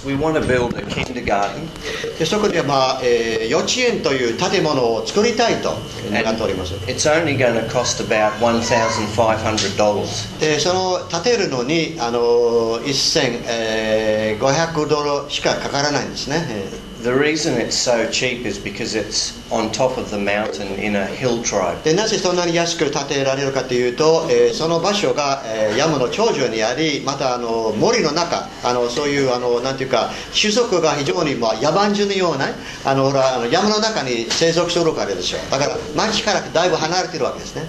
we want to build a kindergarten. でそこで幼稚園という建物を作りたいと願っております。It's only going to cost about $1,500. でその建てるのに$1,500しかかからないんですね。The reason it's so cheap is because it's on top of the mountain in a hilltribe. でなぜそんなに安く建てられるかというと、その場所が、山の頂上にあり、また森の中、そういうなんていうか種族が非常に野蛮人のような山の中に生息するからですよ。だから町からだいぶ離れているわけですね。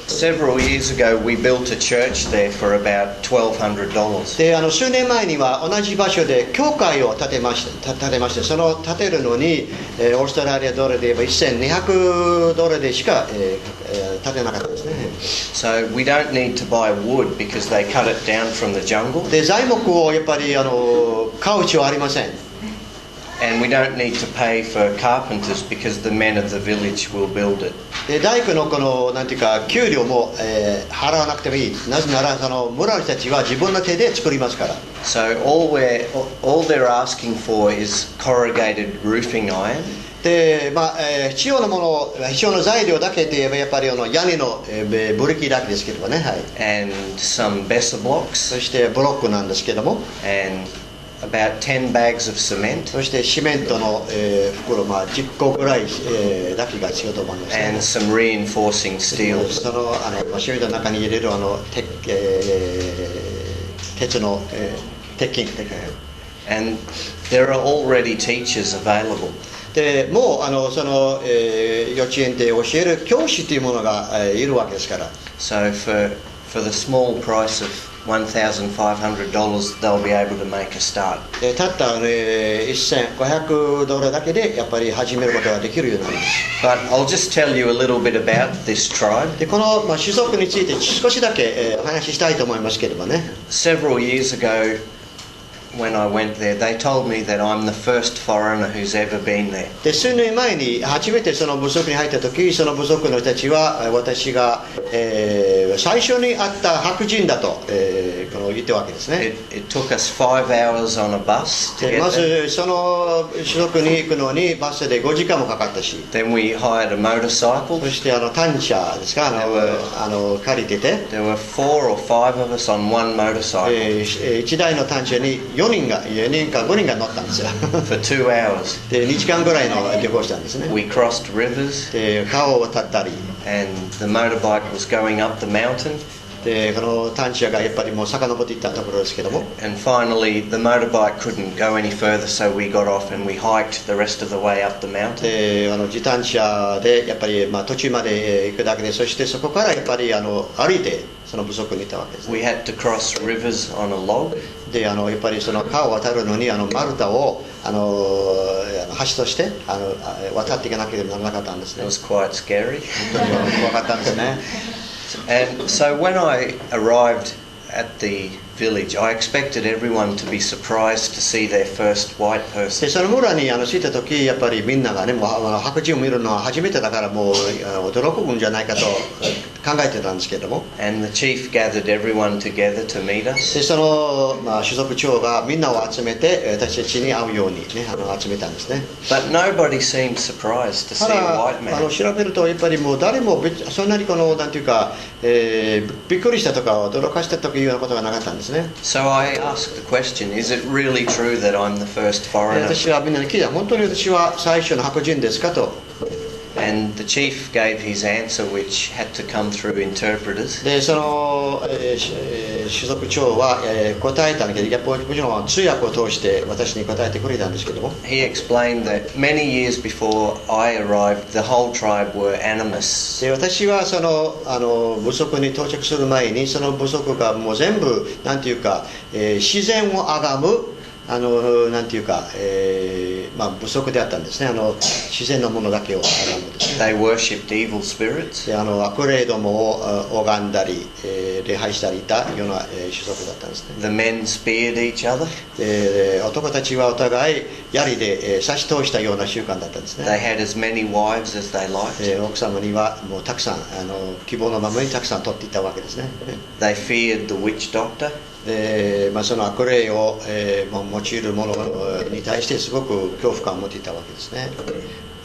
Several years ago, we built a church there for about $1,200. で数年前には同じ場所で教会を建てまして、その建てるのに、オーストラリアドルで言えば$1,200でしか、建てなかったんですね。So we don't need to buy wood because they cut it down from the jungle. で材木をやっぱり買う必要はありません。And we don't need to pay for carpenters because the men of the village will build it. で大工のなんていうか給料も、払わなくてもいい。なぜならその村の人たちは自分の手で作りますから。So all they're asking for is corrugated roofing iron. で必要なもの、必要な材料だけといえばやっぱり屋根の、ブリキだけですけどもね。はい。And some Bessa blocks. そしてブロックなんですけども。And about 10 bags of cement. そしてシメントの、袋10個ぐらい、だけが必要と思います、ね。And some reinforcing steel. そのシメントの中に入れる鉄の、鉄筋。And there are already teachers available. でもうその、幼稚園で教える教師というものが、いるわけですから。So for the small price of $1,500, they'll be able to make a start. たった$1,500だけでやっぱり始めることができるようになります。But I'll just tell you a little bit about this tribe. でこの、種族について少しだけ、お話ししたいと思いますけれどもね。Several years ago, when I went there, they told me that I'm the first foreigner who's ever been there. で数年前に初めてその部族に入った時、その部族の人たちは私が、最初に会った白人だと、言ったわけですね。It took us 5 hours on a bus to get ま there. ずその種族に行くのにバスで5時間もかかったし、 Then we hired a motorcycle. そして単車ですか、借りてて、 There were 4 or 5 of us on one motorcycle 1台の単車に4人か5人が乗ったんですよ。for 2 hours. で2時間ぐらいの旅行したんですね。 We crossed rivers, で川を渡ったり、 and the motorbike was going up the mountain. でこの単車がやっぱりもう遡っていったところですけども、 And finally, the motorbike couldn't go any further, so we got off and we hiked the rest of the way up the mountain. で自転車でやっぱり、途中まで行くだけで、そしてそこからやっぱり歩いてその部族に行ったわけです、ね。 We had to cross rivers on a log. でやっぱりその川を渡るのに丸太を橋として渡っていかなければならなかったんですね。 It was quite scary. 本当に怖かったんですね。And so when I arrived at the village, I expected everyone to be surprised to see their first white で person. その村に着いた時、やっぱりみんながね、もう白人を見るのは初めてだからもう驚くんじゃないかと考えてたんですけれども、 And the chief gathered everyone together to meet us. でその、種族長がみんなを集めて私たちに会うように、ね、集めたんですね。 But nobody seemed surprised to た see a だ white man. 調べるとやっぱりもう誰もそんなになんていうか、びっくりしたとか驚かしたというようなことがなかったんですね。 So I asked the question, is it really true that I'm the first で foreigner? 私はみんなに聞いた、本当に私は最初の白人ですかと。 And the chief gave his answer, which had to come through interpreters. でその、種族長は、答えたんだけど、やっぱりもちろん通訳を通して私に答えてくれたんですけども、 He explained that many years before I arrived, the whole tribe were animists. で私はその、部族に到着する前にその部族がもう全部なんていうか、自然を崇むなんていうか、部族であったんですね。自然のものだけを崇むですね。 They worshipped evil spirits. で悪霊どもを拝んだり、礼拝したりいたような、種族だったんですね。 The men speared each other. で男たちはお互い槍で、刺し通したような習慣だったんですね。 They had as many wives as they liked. 奥様にはもうたくさん希望のままにたくさん取っていたわけですね。 They feared the witch doctor. その悪霊を、用いる者に対してすごく恐怖感を持っていたわけですね。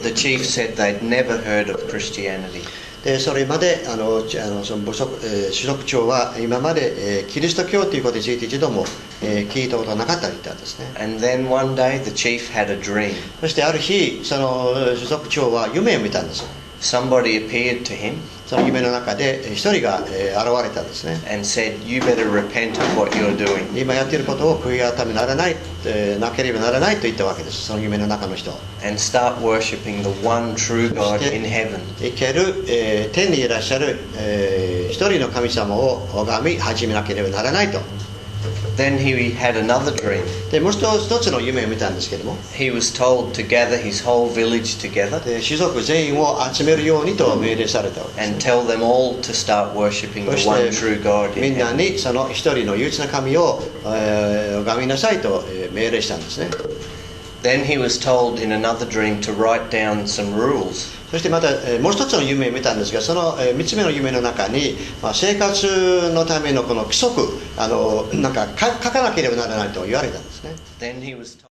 The chief said they'd never heard of Christianity. でそれまでその主族長は今まで、キリスト教ということについて一度も、聞いたことがなかったと言ったんですね。And then one day the chief had a dream. そしてある日その主族長は夢を見たんです。Somebody appeared to him その夢の中で一人が、現れたんですね。and said, "You better repent of what you're doing." 今やっていることを悔い改めならない、なければならないと言ったわけです。その夢の中の人。And start worshipping the one true God in heaven. 生ける、天にいらっしゃる、一人の神様を拝み始めなければならないと。Then he had another dream. でもう一つの夢を見たんですけども、He was told to gather his whole village together で種族全員を集めるようにと命令されたわけです、 and tell them all to start worshipping そ the し one て true God み in んな heaven. にその一人の唯一な神を、拝みなさいと、命令したんですね。Then he was told in another dream to write down some rules. そしてまた、もう一つの夢を見たんですが、その、3つ目の夢の中に、生活のためのこの規則なんか書かなければならないと言われたんですね。Then he was told